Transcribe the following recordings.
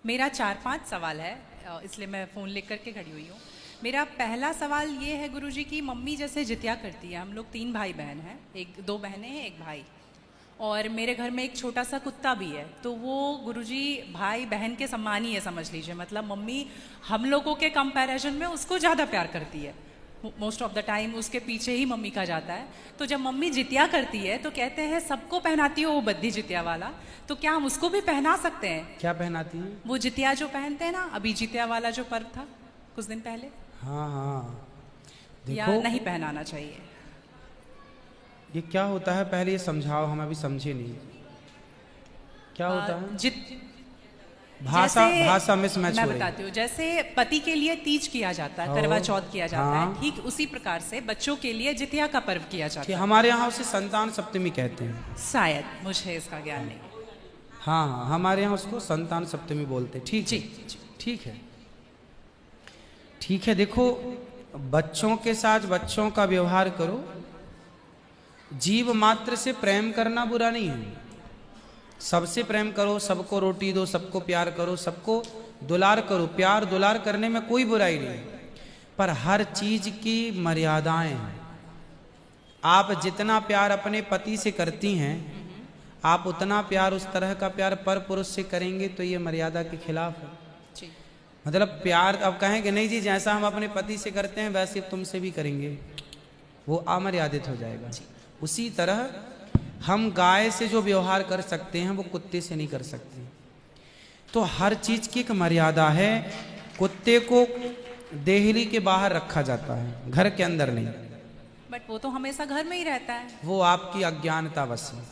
मेरा 4-5 सवाल है, इसलिए मैं फ़ोन लेकर करके खड़ी हुई हूँ। मेरा पहला सवाल ये है गुरुजी की मम्मी जैसे जितिया करती है, हम लोग 3 भाई बहन हैं, 2 बहनें हैं 1 भाई, और मेरे घर में एक छोटा सा कुत्ता भी है। तो वो गुरुजी भाई बहन के समान ही है समझ लीजिए, मतलब मम्मी हम लोगों के कंपैरिजन में उसको ज़्यादा प्यार करती है। मोस्ट ऑफ द टाइम उसके पीछे ही मम्मी का जाता है। तो जब मम्मी जितिया करती है तो कहते हैं सबको पहनाती हो वो बद्दी जितिया वाला, तो क्या हम उसको भी पहना सकते हैं? क्या पहनाती हैं? वो जितिया जो पहनते हैं ना, अभी जितिया वाला जो पर्व था कुछ दिन पहले। हाँ हाँ, या देखो नहीं पहनाना चाहिए? ये क्या होता है, पहले ये समझाओ, हम अभी समझे नहीं क्या होता है। भाषा मिसमैच मैं हो रही है। बताती हूँ। जैसे पति के लिए तीज किया जाता है, करवा चौथ किया जाता है, ठीक उसी प्रकार से बच्चों के लिए जितिया का पर्व किया जाता है। हमारे यहाँ उसे संतान सप्तमी कहते हैं। शायद, मुझे इसका ज्ञान नहीं। हाँ हाँ, हमारे यहाँ उसको संतान सप्तमी बोलते हैं। ठीक जी, ठीक है, ठीक है। देखो, बच्चों के साथ बच्चों का व्यवहार करो, जीव मात्र से प्रेम करना बुरा नहीं है। सबसे प्रेम करो, सबको रोटी दो, सबको प्यार करो, सबको दुलार करो। प्यार दुलार करने में कोई बुराई नहीं, पर हर चीज की मर्यादाएं हैं। आप जितना प्यार अपने पति से करती हैं, आप उतना प्यार, उस तरह का प्यार पर पुरुष से करेंगे तो ये मर्यादा के खिलाफ है। मतलब प्यार अब कहें कि नहीं जी, जैसा हम अपने पति से करते हैं वैसे तुमसे भी करेंगे, वो अमर्यादित हो जाएगा। उसी तरह हम गाय से जो व्यवहार कर सकते हैं वो कुत्ते से नहीं कर सकते। तो हर चीज की एक मर्यादा है। कुत्ते को देहली के बाहर रखा जाता है, घर के अंदर नहीं। बट वो तो हमेशा घर में ही रहता है। वो आपकी अज्ञानता बस है।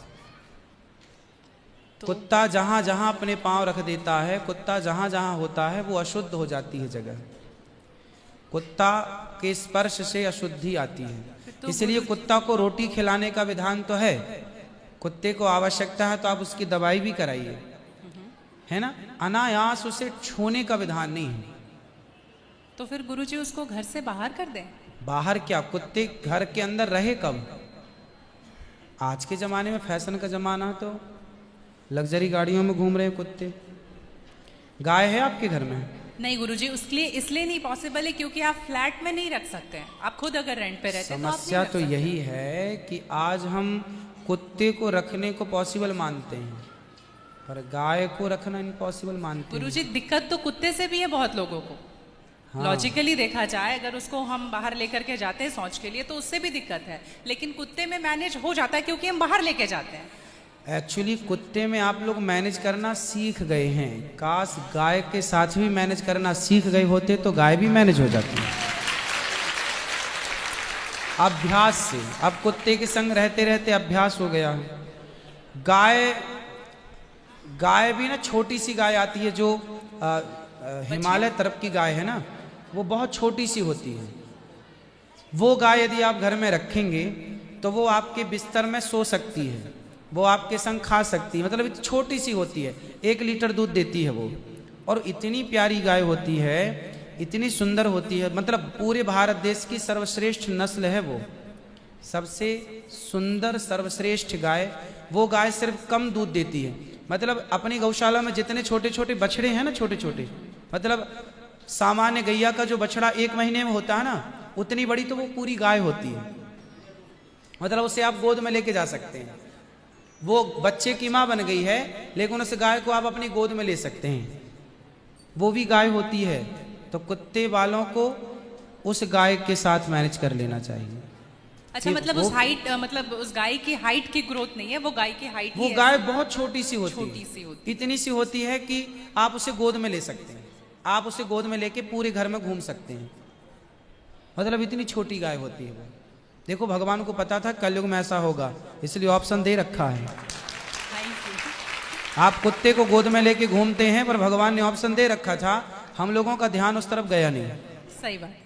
तो कुत्ता जहां जहां अपने पांव रख देता है, कुत्ता जहां जहां होता है, वो अशुद्ध हो जाती है जगह। कुत्ता के स्पर्श से अशुद्धि आती है। तो इसलिए कुत्ता को रोटी खिलाने का विधान तो है। कुत्ते को आवश्यकता है तो आप उसकी दवाई भी कराइए, है ना। अनायास उसे छूने का विधान नहीं है। तो फिर गुरुजी उसको घर से बाहर कर दें? बाहर क्या, कुत्ते घर के अंदर रहे कब? आज के जमाने में फैशन का जमाना है तो लग्जरी गाड़ियों में घूम रहे हैं कुत्ते। गाय है आपके घर में? नहीं गुरुजी, उसके लिए इसलिए नहीं पॉसिबल है क्योंकि आप फ्लैट में नहीं रख सकते हैं। आप खुद अगर रेंट पे रहते हैं तो आप समस्या तो यही है कि आज हम कुत्ते को रखने को पॉसिबल मानते हैं, पर गाय को रखना इम्पॉसिबल मानते हैं। गुरुजी, दिक्कत तो कुत्ते से भी है बहुत लोगों को। हाँ। लॉजिकली देखा जाए, अगर उसको हम बाहर लेकर के जाते हैं शौच के लिए तो उससे भी दिक्कत है, लेकिन कुत्ते में मैनेज हो जाता है क्योंकि हम बाहर लेके जाते हैं। एक्चुअली कुत्ते में आप लोग मैनेज करना सीख गए हैं। काश गाय के साथ भी मैनेज करना सीख गए होते तो गाय भी मैनेज हो जाती है अभ्यास से। अब कुत्ते के संग रहते रहते अभ्यास हो गया। गाय भी ना, छोटी सी गाय आती है जो हिमालय तरफ की गाय है ना, वो बहुत छोटी सी होती है। वो गाय यदि आप घर में रखेंगे तो वो आपके बिस्तर में सो सकती है, वो आपके संग खा सकती है। मतलब छोटी सी होती है, 1 लीटर दूध देती है वो, और इतनी प्यारी गाय होती है, इतनी सुंदर होती है। मतलब पूरे भारत देश की सर्वश्रेष्ठ नस्ल है वो, सबसे सुंदर सर्वश्रेष्ठ गाय। वो गाय सिर्फ कम दूध देती है। मतलब अपनी गौशाला में जितने छोटे छोटे बछड़े हैं ना, छोटे छोटे, मतलब सामान्य गैया का जो बछड़ा 1 महीने में होता है ना, उतनी बड़ी तो वो पूरी गाय होती है। मतलब उसे आप गोद में लेके जा सकते हैं। वो बच्चे की माँ बन गई है, लेकिन उस गाय को आप अपनी गोद में ले सकते हैं, वो भी गाय होती है। तो कुत्ते वालों को उस गाय के साथ मैनेज कर लेना चाहिए। अच्छा, मतलब उस हाइट, मतलब उस गाय की हाइट की ग्रोथ नहीं है, वो गाय की हाइट, वो गाय बहुत छोटी सी होती है, इतनी सी होती है कि आप उसे गोद में ले सकते हैं। आप उसे गोद में लेके पूरे घर में घूम सकते हैं। मतलब इतनी छोटी गाय होती है वो। देखो, भगवान को पता था कलयुग में ऐसा होगा, इसलिए ऑप्शन दे रखा है। आप कुत्ते को गोद में लेके घूमते हैं, पर भगवान ने ऑप्शन दे रखा था, हम लोगों का ध्यान उस तरफ गया नहीं। सही बात।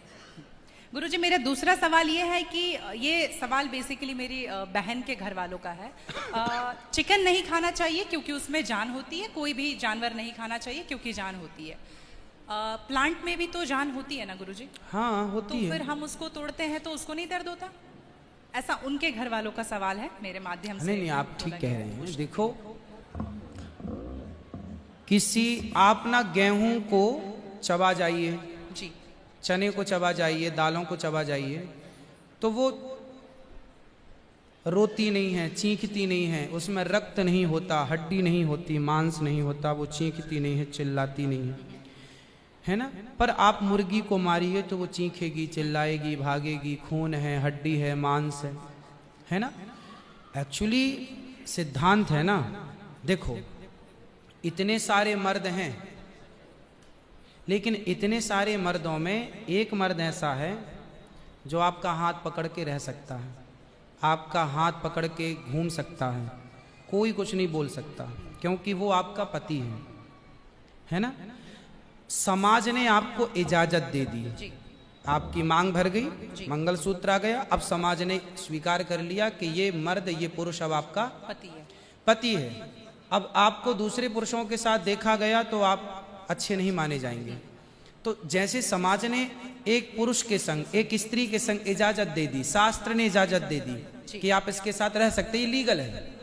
गुरुजी, मेरा दूसरा सवाल ये है कि ये सवाल बेसिकली मेरी बहन के घर वालों का है। चिकन नहीं खाना चाहिए क्योंकि उसमें जान होती है, कोई भी जानवर नहीं खाना चाहिए क्योंकि जान होती है। प्लांट में भी तो जान होती है ना गुरुजी? हाँ, होती है। तो फिर हम उसको तोड़ते हैं तो उसको नहीं दर्द होता? ऐसा उनके घर वालों का सवाल है, मेरे माध्यम से। नहीं, आप ठीक कह रहे हैं। देखो, किसी आप ना गेहूं को चबा जाइए, जी चने को चबा जाइए, दालों को चबा जाइए, तो वो रोती नहीं है, चीखती नहीं है, उसमें रक्त नहीं होता, हड्डी नहीं होती, मांस नहीं होता, वो चीखती नहीं है, चिल्लाती नहीं है ना। पर आप मुर्गी को मारिए तो वो चीखेगी, चिल्लाएगी, भागेगी, खून है, हड्डी है, मांस है ना। एक्चुअली सिद्धांत है ना, देखो इतने सारे मर्द हैं, लेकिन इतने सारे मर्दों में एक मर्द ऐसा है जो आपका हाथ पकड़ के रह सकता है, आपका हाथ पकड़ के घूम सकता है, कोई कुछ नहीं बोल सकता, क्योंकि वो आपका पति है ना। समाज ने आपको इजाजत दे दी, आपकी मांग भर गई, मंगलसूत्र आ गया, अब समाज ने स्वीकार कर लिया कि ये मर्द, ये पुरुष अब आपका पति है। अब आपको दूसरे पुरुषों के साथ देखा गया तो आप अच्छे नहीं माने जाएंगे। तो जैसे समाज ने एक पुरुष के संग, एक स्त्री के संग इजाजत दे दी, शास्त्र ने इजाजत दे दी कि आप इसके साथ रह सकते, ये लीगल है,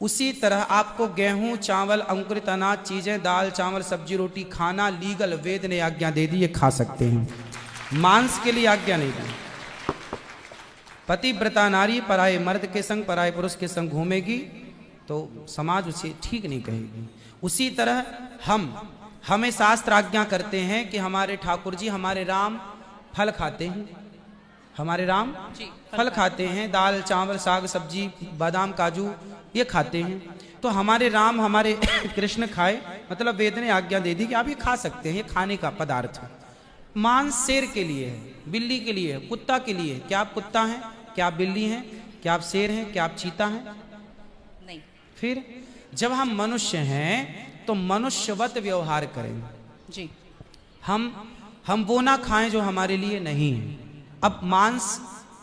उसी तरह आपको गेहूं, चावल, अंकुरित अनाज चीजें, दाल, चावल, सब्जी, रोटी खाना लीगल, वेद ने आज्ञा दे दी, ये खा सकते हैं। मांस के लिए आज्ञा नहीं दी। पतिव्रता नारी पराये मर्द के संग, पराये पुरुष के संग घूमेगी तो समाज उसे ठीक नहीं कहेगी। उसी तरह हमें शास्त्र आज्ञा करते हैं कि हमारे ठाकुर जी, हमारे राम फल खाते हैं, हमारे राम फल खाते हैं, दाल, चावल, साग, सब्जी, बादाम, काजू ये खाते हैं। तो हमारे राम, हमारे कृष्ण खाए, मतलब वेद ने आज्ञा दे दी कि आप ये खा सकते हैं, ये खाने का पदार्थ है। मांस शेर के लिए है, बिल्ली के लिए है, कुत्ता के लिए है। क्या आप कुत्ता हैं? क्या आप बिल्ली हैं? क्या आप शेर हैं? क्या आप चीता हैं? नहीं। फिर जब हम मनुष्य हैं तो मनुष्यवत व्यवहार करें जी। हम वो ना खाएं जो हमारे लिए नहीं है। अब मांस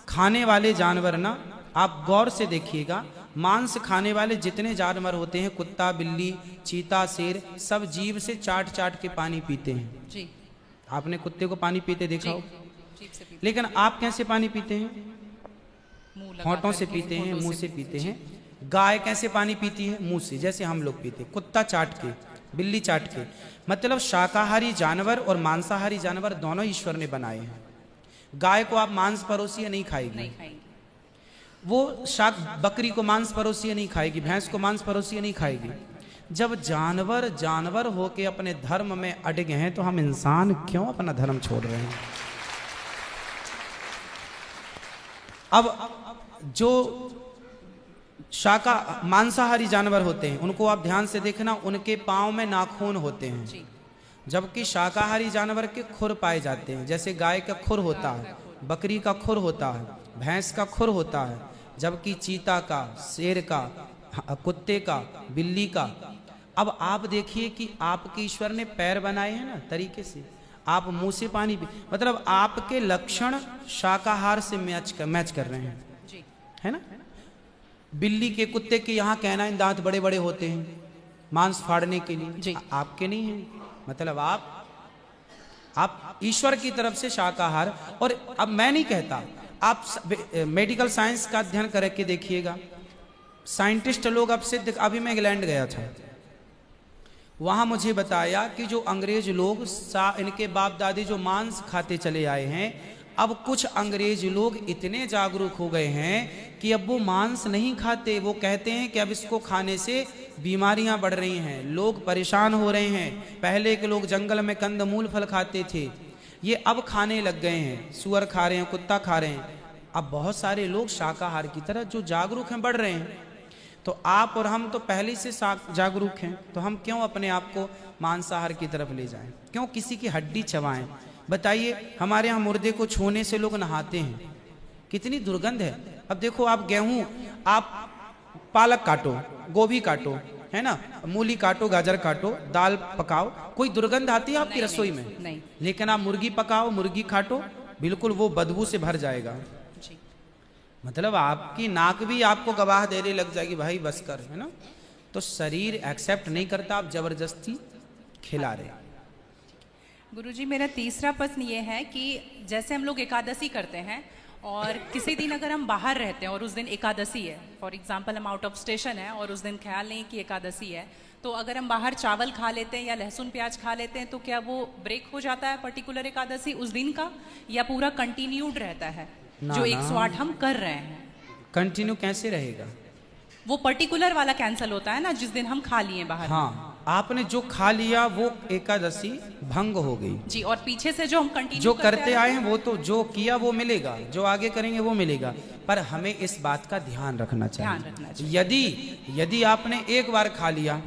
खाने वाले जानवर ना, आप गौर से देखिएगा, मांस खाने वाले जितने जानवर होते हैं, कुत्ता, बिल्ली, चीता, शेर, सब जीभ से चाट चाट के पानी पीते हैं जी। आपने कुत्ते को पानी पीते देखा हो, लेकिन आप कैसे पानी पीते हैं? होंठों से पीते हैं, मुंह से पीते हैं। गाय कैसे पानी पीती है? मुंह से, जैसे हम लोग पीते। कुत्ता चाट के, बिल्ली चाट के। मतलब शाकाहारी जानवर और मांसाहारी जानवर दोनों ईश्वर ने बनाए हैं। गाय को आप मांस परोसिए नहीं खाएगी, वो बकरी को मांस परोसिए नहीं खाएगी, भैंस को मांस परोसिए नहीं खाएगी। जब जानवर जानवर होके अपने धर्म में अड़े हैं तो हम इंसान क्यों अपना धर्म छोड़ रहे हैं? अब जो मांसाहारी जानवर होते हैं उनको आप ध्यान से देखना, उनके पांव में नाखून होते हैं, जबकि शाकाहारी जानवर के खुर पाए जाते हैं। जैसे गाय का खुर होता है, बकरी का खुर होता है, भैंस का खुर होता है, जबकि चीता का, शेर का, कुत्ते का, बिल्ली का। अब आप देखिए कि आपके ईश्वर ने पैर बनाए हैं ना तरीके से, आप मुंह से पानी पी, मतलब आपके लक्षण शाकाहार से मैच कर रहे हैं, है ना। बिल्ली के, कुत्ते के यहाँ कहना है दांत बड़े बड़े होते हैं मांस फाड़ने के लिए, आपके नहीं है। मतलब आप ईश्वर की तरफ से शाकाहार। और अब मैं नहीं कहता, आप मेडिकल साइंस का अध्ययन करके देखिएगा, साइंटिस्ट लोग अब सिद्ध, अभी मैं इंग्लैंड गया था, वहां मुझे बताया कि जो अंग्रेज लोग इनके बाप दादी जो मांस खाते चले आए हैं, अब कुछ अंग्रेज लोग इतने जागरूक हो गए हैं कि अब वो मांस नहीं खाते। वो कहते हैं कि अब इसको खाने से बीमारियां बढ़ रही हैं, लोग परेशान हो रहे हैं। पहले के लोग जंगल में कंदमूल फल खाते थे, ये अब खाने लग गए हैं, सुअर खा रहे हैं, कुत्ता खा रहे हैं। अब बहुत सारे लोग शाकाहार की तरह जो जागरूक हैं बढ़ रहे हैं। तो आप और हम तो पहले से जागरूक हैं, तो हम क्यों अपने आप को मांसाहार की तरफ ले जाएं? क्यों किसी की हड्डी चबाएं? बताइए, हमारे यहाँ मुर्दे को छूने से लोग नहाते हैं, कितनी दुर्गंध है। अब देखो, आप गेहूं, आप पालक काटो, गोभी काटो, है ना, मूली काटो, गाजर काटो, दाल पकाओ, कोई दुर्गंध आती है आपकी रसोई में? नहीं। लेकिन आप मुर्गी पकाओ, मुर्गी काटो, बिल्कुल वो बदबू से भर जाएगा। मतलब आपकी नाक भी आपको गवाह देने लग जाएगी, भाई बस कर, है ना। तो शरीर एक्सेप्ट नहीं करता, आप जबरदस्ती खिला रहे। गुरुजी, मेरा तीसरा प्रश्न ये है कि जैसे हम लोग एकादशी करते हैं और किसी दिन अगर हम बाहर रहते हैं और उस दिन एकादशी है, फॉर एग्जांपल हम आउट ऑफ स्टेशन है और उस दिन ख्याल नहीं कि एकादशी है, तो अगर हम बाहर चावल खा लेते हैं या लहसुन प्याज खा लेते हैं तो क्या वो ब्रेक हो जाता है पर्टिकुलर एकादशी उस दिन का, या पूरा कंटिन्यूड रहता है ना, जो ना। 108 हम कर रहे हैं? कंटिन्यू कैसे रहेगा? वो पर्टिकुलर वाला कैंसिल होता है ना जिस दिन हम खा लिए बाहर। हाँ, आपने जो खा लिया वो एकादशी भंग हो गई जी, और पीछे से जो हम कंटिन्यू जो करते आए हैं वो तो जो किया वो मिलेगा, जो आगे करेंगे वो मिलेगा। पर हमें इस बात का ध्यान रखना चाहिए। यदि आपने एक बार खा लिया,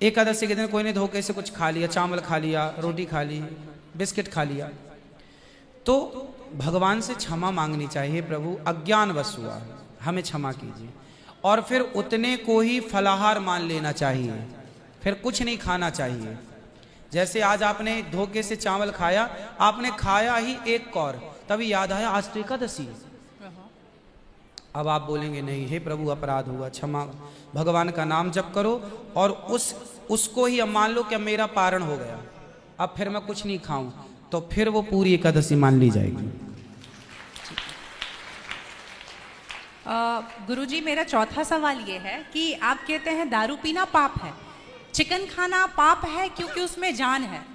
एकादशी के दिन कोई ने धोखे से कुछ खा लिया, चावल खा लिया, रोटी खा ली, बिस्किट खा लिया, तो भगवान से क्षमा मांगनी चाहिए, प्रभु अज्ञानवश हुआ, हमें क्षमा कीजिए। और फिर उतने को ही फलाहार मान लेना चाहिए, फिर कुछ नहीं खाना चाहिए। जैसे आज आपने धोखे से चावल खाया, आपने खाया ही एक कौर, तभी याद आया आज तो एकादशी। अब आप बोलेंगे नहीं हे प्रभु अपराध हुआ, क्षमा, भगवान का नाम जप करो और उसको ही अब मान लो कि अब मेरा पारण हो गया, अब फिर मैं कुछ नहीं खाऊं, तो फिर वो पूरी एकादशी मान ली जाएगी। गुरुजी मेरा चौथा सवाल ये है कि आप कहते हैं दारू पीना पाप है, चिकन खाना पाप है क्योंकि उसमें जान है।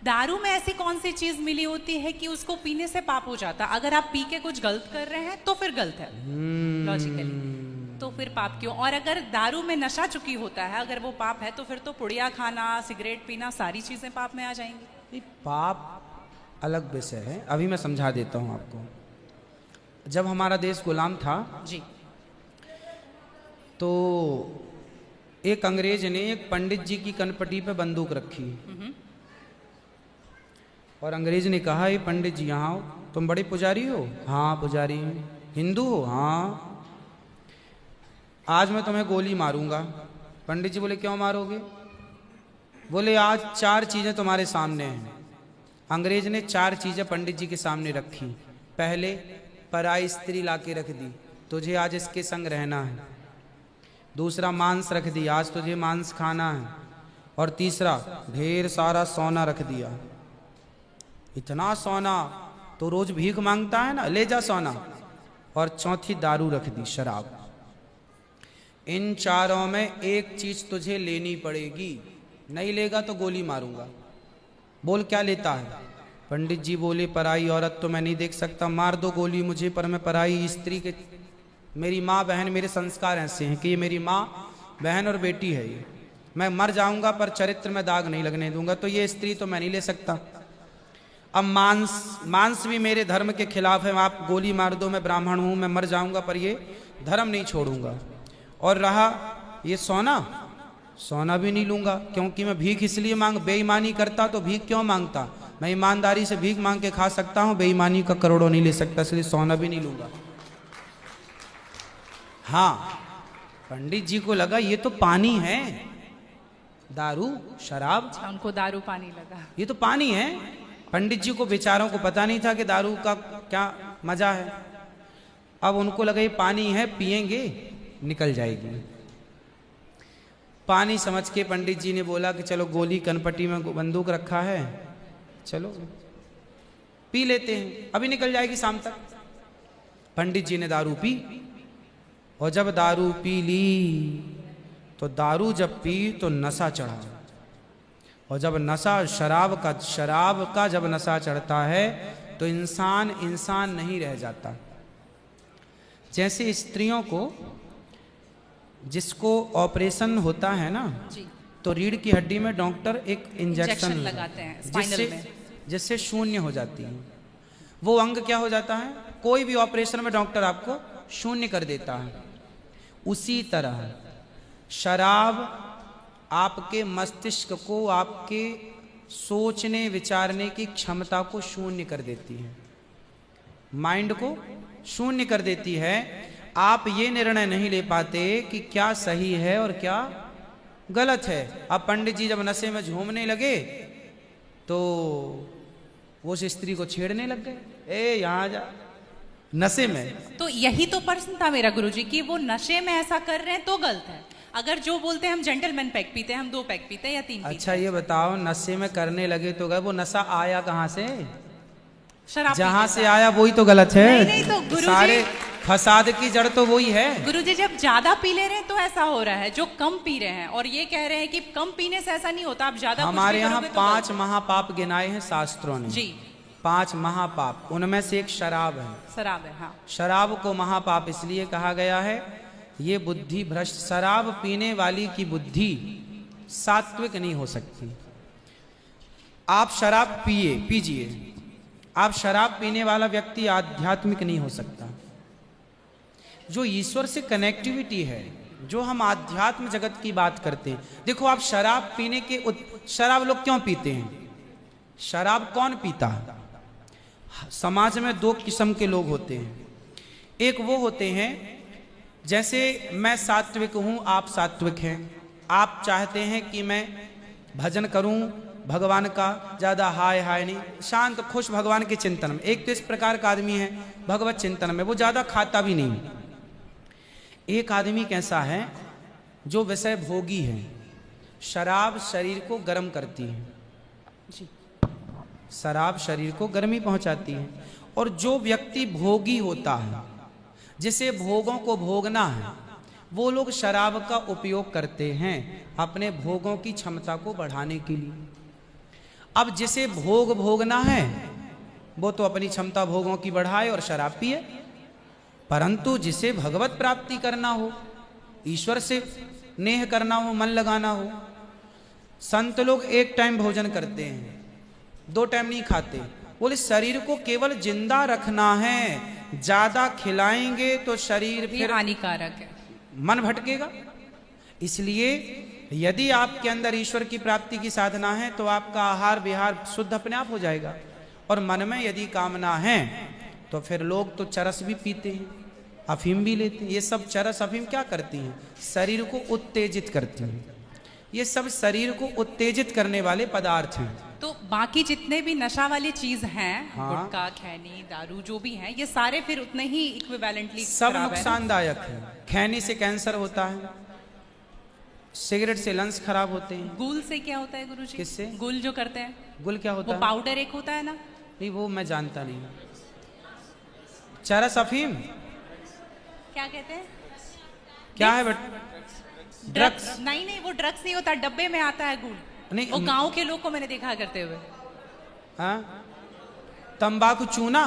दारू में ऐसी कौन सी चीज मिली होती है कि उसको पीने से पाप हो जाता? अगर आप पी के कुछ गलत कर रहे हैं तो फिर गलत है लॉजिकली, तो फिर पाप क्यों? और अगर दारू में नशा चुकी होता है, अगर वो पाप है तो फिर तो पुड़िया खाना, सिगरेट पीना, सारी चीजें पाप में आ जाएंगी। पाप अलग विषय है, अभी मैं समझा देता हूं आपको। जब हमारा देश गुलाम था जी, तो एक अंग्रेज ने एक पंडित जी की कनपटी पे बंदूक रखी और अंग्रेज ने कहा ये पंडित जी यहाँ आओ, तुम बड़े पुजारी हो? हाँ पुजारी हूँ। हिंदू हो? हाँ। आज मैं तुम्हें गोली मारूंगा। पंडित जी बोले क्यों मारोगे? बोले आज 4 चीजें तुम्हारे सामने हैं। अंग्रेज ने 4 चीजें पंडित जी के सामने रखी। पहले पराई स्त्री लाके रख दी, तुझे आज इसके संग रहना है। दूसरा मांस रख दिया, आज तुझे मांस खाना है। और तीसरा ढेर सारा सोना रख दिया। इतना सोना तो रोज भीख मांगता है ना, ले जा सोना। और चौथी दारू रख दी, शराब। इन 4 में एक चीज तुझे लेनी पड़ेगी, नहीं लेगा तो गोली मारूंगा। बोल क्या लेता है? पंडित जी बोले पराई औरत तो मैं नहीं देख सकता, मार दो गोली मुझे, पर मैं पराई स्त्री के, मेरी माँ बहन, मेरे संस्कार ऐसे हैं कि ये मेरी माँ बहन और बेटी है, ये मैं मर जाऊंगा पर चरित्र में दाग नहीं लगने दूंगा, तो ये स्त्री तो मैं नहीं ले सकता। अब मांस भी मेरे धर्म के खिलाफ है, आप गोली मार दो, मैं ब्राह्मण हूं, मैं मर जाऊंगा पर ये धर्म नहीं छोड़ूंगा। और रहा ये सोना भी नहीं लूंगा, क्योंकि मैं भीख इसलिए बेईमानी करता तो भीख क्यों मांगता? मैं ईमानदारी से भीख मांग के खा सकता हूं, बेईमानी का करोड़ों नहीं ले सकता, इसलिए सोना भी नहीं लूंगा। हाँ, पंडित जी को लगा ये तो पानी है, दारू शराब, उनको दारू पानी लगा, ये तो पानी है। पंडित जी को बेचारों को पता नहीं था कि दारू का क्या मजा है। अब उनको लगा ये पानी है, पिएंगे निकल जाएगी। पानी समझ के पंडित जी ने बोला कि चलो गोली कनपटी में बंदूक रखा है, चलो पी लेते हैं, अभी निकल जाएगी शाम तक। पंडित जी ने दारू पी, और जब दारू पी ली तो दारू जब पी तो नशा चढ़ा। और जब नशा शराब का जब नशा चढ़ता है तो इंसान नहीं रह जाता। जैसे स्त्रियों को जिसको ऑपरेशन होता है ना जी, तो रीढ़ की हड्डी में डॉक्टर एक इंजेक्शन लगाते हैं स्पाइनल में, जिससे शून्य हो जाती है। वो अंग क्या हो जाता है? कोई भी ऑपरेशन में डॉक्टर आपको शून्य कर देता है। उसी तरह शराब आपके मस्तिष्क को, आपके सोचने विचारने की क्षमता को शून्य कर देती है, माइंड को शून्य कर देती है। आप ये निर्णय नहीं ले पाते कि क्या सही है और क्या गलत है। अब पंडित जी जब नशे में झूमने लगे तो वो उस स्त्री को छेड़ने लग गए, ए यहाँ जा, नशे में। तो यही तो प्रश्न था मेरा गुरुजी कि वो नशे में ऐसा कर रहे हैं तो गलत है। अगर जो बोलते हैं हम जेंटलमैन पैक पीते हैं, हम 2 पैक पीते हैं या 3 पीते अच्छा हैं। ये बताओ, नशे में करने लगे तो गए, वो नशा आया कहाँ से? शराब जहां से आया वही तो गलत है। नहीं तो गुरुजी, सारे फसाद की जड़ तो वही है। गुरुजी जब ज्यादा पी ले रहे हैं तो ऐसा हो रहा है, जो कम पी रहे हैं और ये कह रहे हैं कि कम पीने से ऐसा नहीं होता, आप ज्यादा हमारे यहाँ 5 महापाप गिनाए हैं शास्त्रों ने जी। 5 महापाप, उनमें से एक शराब है। शराब है, हाँ। शराब को महापाप इसलिए कहा गया है, ये बुद्धि भ्रष्ट, शराब पीने वाली की बुद्धि सात्विक नहीं हो सकती। आप शराब पीजिए, आप शराब पीने वाला व्यक्ति आध्यात्मिक नहीं हो सकता। जो ईश्वर से कनेक्टिविटी है, जो हम आध्यात्म जगत की बात करते हैं, देखो आप शराब पीने के शराब लोग क्यों पीते हैं? शराब कौन पीता है? समाज में 2 किस्म के लोग होते हैं। एक वो होते हैं, जैसे मैं सात्विक हूं, आप सात्विक हैं, आप चाहते हैं कि मैं भजन करूं भगवान का, ज्यादा हाय हाय नहीं, शांत खुश भगवान के चिंतन में। एक तो इस प्रकार का आदमी है भगवत चिंतन में, वो ज्यादा खाता भी नहीं। एक आदमी कैसा है जो विषय भोगी है। शराब शरीर को गर्म करती है जी। शराब शरीर को गर्मी पहुंचाती है। और जो व्यक्ति भोगी होता है, जिसे भोगों को भोगना है, वो लोग शराब का उपयोग करते हैं अपने भोगों की क्षमता को बढ़ाने के लिए। अब जिसे भोग भोगना है वो तो अपनी क्षमता भोगों की बढ़ाए और शराब पिए, परंतु जिसे भगवत प्राप्ति करना हो, ईश्वर से नेह करना हो, मन लगाना हो, संत लोग एक टाइम भोजन करते हैं, 2 टाइम नहीं खाते। बोले शरीर को केवल जिंदा रखना है, ज्यादा खिलाएंगे तो शरीर फिर हानिकारक है, मन भटकेगा। इसलिए यदि आपके अंदर ईश्वर की प्राप्ति की साधना है तो आपका आहार विहार शुद्ध अपने आप हो जाएगा। और मन में यदि कामना है तो फिर लोग तो चरस भी पीते हैं, अफीम भी लेते हैं। ये सब चरस अफीम क्या करती हैं? शरीर को उत्तेजित करती हैं। ये सब शरीर को उत्तेजित करने वाले पदार्थ हैं। तो बाकी जितने भी नशा वाली चीज हैं, हाँ। गुटखा, खैनी, दारू जो भी हैं, ये सारे फिर उतने ही इक्विवेलेंटली सब नुकसानदायक है। खैनी से कैंसर होता है, सिगरेट से लंग्स खराब होते हैं। गुल से क्या होता है गुरुजी? किससे? गुल जो करते हैं, गुल क्या होता वो है? पाउडर एक होता है ना? नहीं वो मैं जानता नहीं। चरस अफीम क्या कहते हैं? क्या है बट? ड्रग्स? नहीं, वो ड्रग्स नहीं होता, डब्बे में आता है गुल। नहीं, वो गांव के लोग को मैंने देखा करते हुए। हाँ, तंबाकू चूना?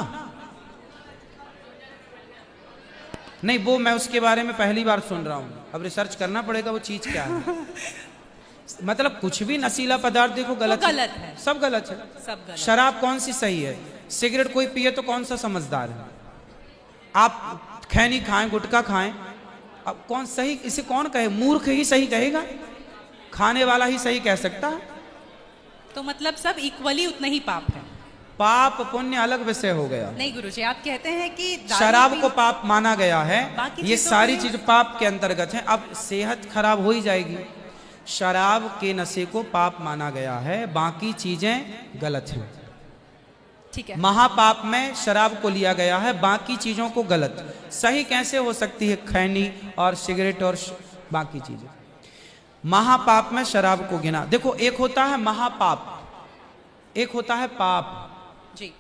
नहीं, वो मैं उसके बारे में पहली बार सुन रहा हूँ, अब रिसर्च करना पड़ेगा वो चीज क्या है। मतलब कुछ भी नशीला पदार्थ देखो गलत है, सब गलत है, सब गलत। शराब कौन सी सही है? सिगरेट कोई पिए तो कौन सा समझदार है? आप खैनी खाएं, गुटखा खाएं, अब कौन सही? इसे कौन कहे? मूर्ख ही सही कहेगा, खाने वाला ही सही कह सकता है। तो मतलब सब इक्वली उतना ही पाप है। पाप पुण्य अलग विषय हो गया। नहीं गुरुजी, आप कहते हैं कि शराब को पाप माना गया है, ये सारी चीज पाप के अंतर्गत है। अब सेहत खराब हो ही जाएगी। शराब के नशे को पाप माना गया है, बाकी चीजें गलत हैं। ठीक है। महापाप में शराब को लिया गया है, बाकी चीजों को गलत। सही कैसे हो सकती है खैनी और सिगरेट और बाकी चीजें? महापाप में शराब को गिना। देखो, एक होता है महापाप, एक होता है पाप जी।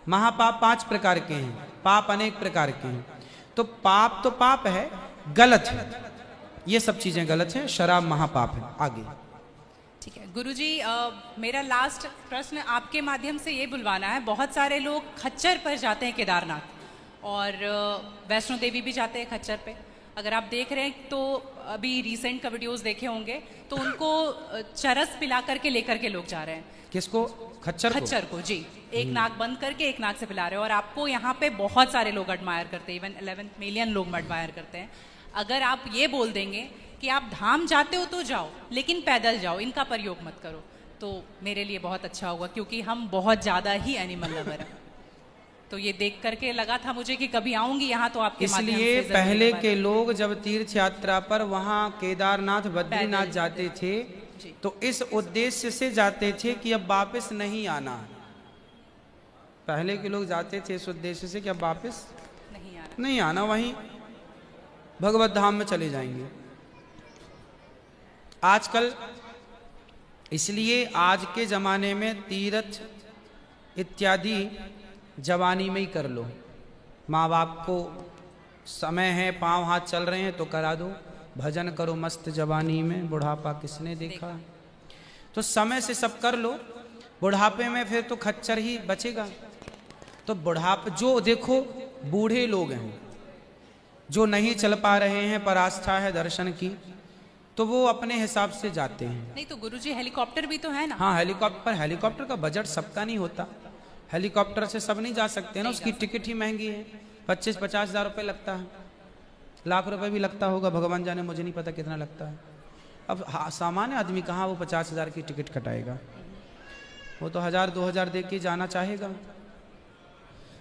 महापाप 5 प्रकार के हैं, पाप अनेक प्रकार के हैं। तो पाप है, गलत है, ये सब चीजें गलत हैं। शराब महापाप है। आगे ठीक है गुरुजी, मेरा लास्ट प्रश्न आपके माध्यम से ये बुलवाना है। बहुत सारे लोग खच्चर पर जाते हैं केदारनाथ, और वैष्णो देवी भी जाते हैं खच्चर पे। अगर आप देख रहे हैं तो अभी रिसेंट का वीडियोस देखे होंगे, तो उनको चरस पिला करके लेकर के लोग जा रहे हैं। किसको? खच्चर को जी। एक नाक बंद करके एक नाक से पिला रहे हो, और आपको यहाँ पे बहुत सारे लोग एडमायर करते हैं, इवन 11 मिलियन लोग एडमायर करते हैं। अगर आप ये बोल देंगे कि आप धाम जाते हो तो जाओ, लेकिन पैदल जाओ, इनका प्रयोग मत करो, तो मेरे लिए बहुत अच्छा होगा, क्योंकि हम बहुत ज़्यादा ही एनिमल लवर हैं। तो ये देख करके लगा था मुझे कि कभी आऊंगी यहाँ तो आपके माध्यम से। इसलिए पहले के लोग जब तीर्थ यात्रा पर वहाँ केदारनाथ बद्रीनाथ जाते थे तो इस उद्देश्य से जाते थे कि अब वापस नहीं आना। पहले के लोग जाते थे इस उद्देश्य से कि अब वापस नहीं आना, वहीं भगवत धाम में चले जाएंगे। आजकल इसलिए आज के जमाने में तीर्थ इत्यादि जवानी में ही कर लो। माँ बाप को समय है, पांव हाथ चल रहे हैं तो करा दो। भजन करो मस्त जवानी में, बुढ़ापा किसने देखा। तो समय से सब कर लो, बुढ़ापे में फिर तो खच्चर ही बचेगा। तो बुढ़ापे जो देखो बूढ़े लोग हैं जो नहीं चल पा रहे हैं पर आस्था है दर्शन की, तो वो अपने हिसाब से जाते हैं। नहीं तो गुरुजी हेलीकॉप्टर भी तो है ना। हाँ हेलीकॉप्टर का बजट सबका नहीं होता, हेलीकॉप्टर से सब नहीं जा सकते ना, उसकी टिकट ही महंगी है, 25-50 हज़ार रुपये लगता है, लाख रुपए भी लगता होगा, भगवान जाने, मुझे नहीं पता कितना लगता है। अब सामान्य आदमी कहाँ वो 50 हज़ार की टिकट कटाएगा, वो तो 1000-2000 दे के जाना चाहेगा।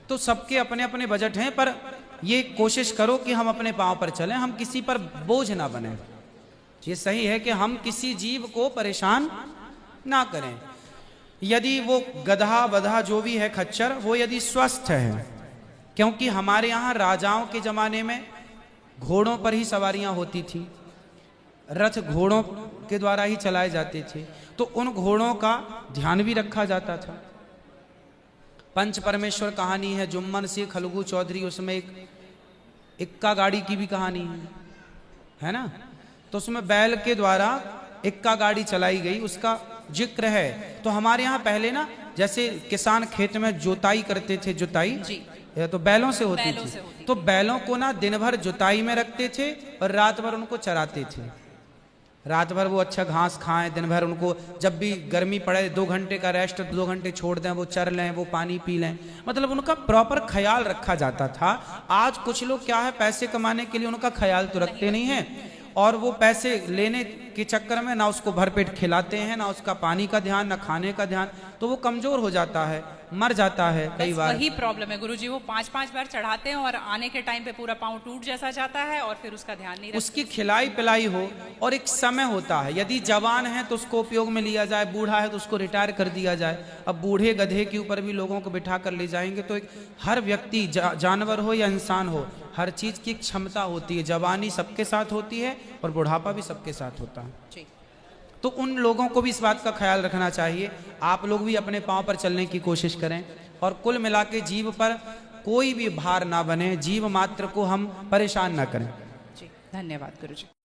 तो सबके अपने अपने बजट हैं, पर ये कोशिश करो कि हम अपने पांव पर चलें, हम किसी पर बोझ ना बने। ये सही है कि हम किसी जीव को परेशान ना करें। यदि वो गधा बधा जो भी है खच्चर, वो यदि स्वस्थ है, क्योंकि हमारे यहाँ राजाओं के जमाने में घोड़ों पर ही सवारियां होती थी, रथ घोड़ों के द्वारा ही चलाए जाते थे, तो उन घोड़ों का ध्यान भी रखा जाता था। पंच परमेश्वर कहानी है, जुम्मन सिंह खलगू चौधरी, उसमें एक इक्का गाड़ी की भी कहानी है ना। तो उसमें बैल के द्वारा इक्का गाड़ी चलाई गई, उसका जिक्र है। तो हमारे यहाँ पहले ना जैसे किसान खेत में जुताई करते थे, जुताई तो बैलों से होती थी, तो बैलों को ना दिन भर जुताई में रखते थे और रात भर उनको चराते थे। रात भर वो अच्छा घास खाएं, दिन भर उनको जब भी गर्मी पड़े 2 घंटे का रेस्ट, 2 घंटे छोड़ दें, वो चर लें, वो पानी पी लें, मतलब उनका प्रॉपर ख्याल रखा जाता था। आज कुछ लोग क्या है, पैसे कमाने के लिए उनका ख्याल तो रखते नहीं है, और वो पैसे लेने के चक्कर में ना उसको भरपेट खिलाते हैं, ना उसका पानी का ध्यान, ना खाने का ध्यान, तो वो कमजोर हो जाता है, मर जाता है कई बार। वही प्रॉब्लम है गुरुजी, वो 5-5 बार चढ़ाते हैं और आने के टाइम पे पूरा पाँव टूट जैसा जाता है और फिर उसका ध्यान नहीं रखते। उसकी खिलाई पिलाई हो, और एक समय होता है, यदि जवान है तो उसको उपयोग में लिया जाए, बूढ़ा है तो उसको रिटायर कर दिया जाए। अब बूढ़े गधे के ऊपर भी लोगों को बिठा कर ले जाएंगे, तो एक हर व्यक्ति जानवर हो या इंसान हो, हर चीज की क्षमता होती है। जवानी सबके साथ होती है और बुढ़ापा भी सबके साथ होता है। तो उन लोगों को भी इस बात का ख्याल रखना चाहिए। आप लोग भी अपने पांव पर चलने की कोशिश करें, और कुल मिला के जीव पर कोई भी भार ना बने, जीव मात्र को हम परेशान ना करें। जी धन्यवाद गुरुजी।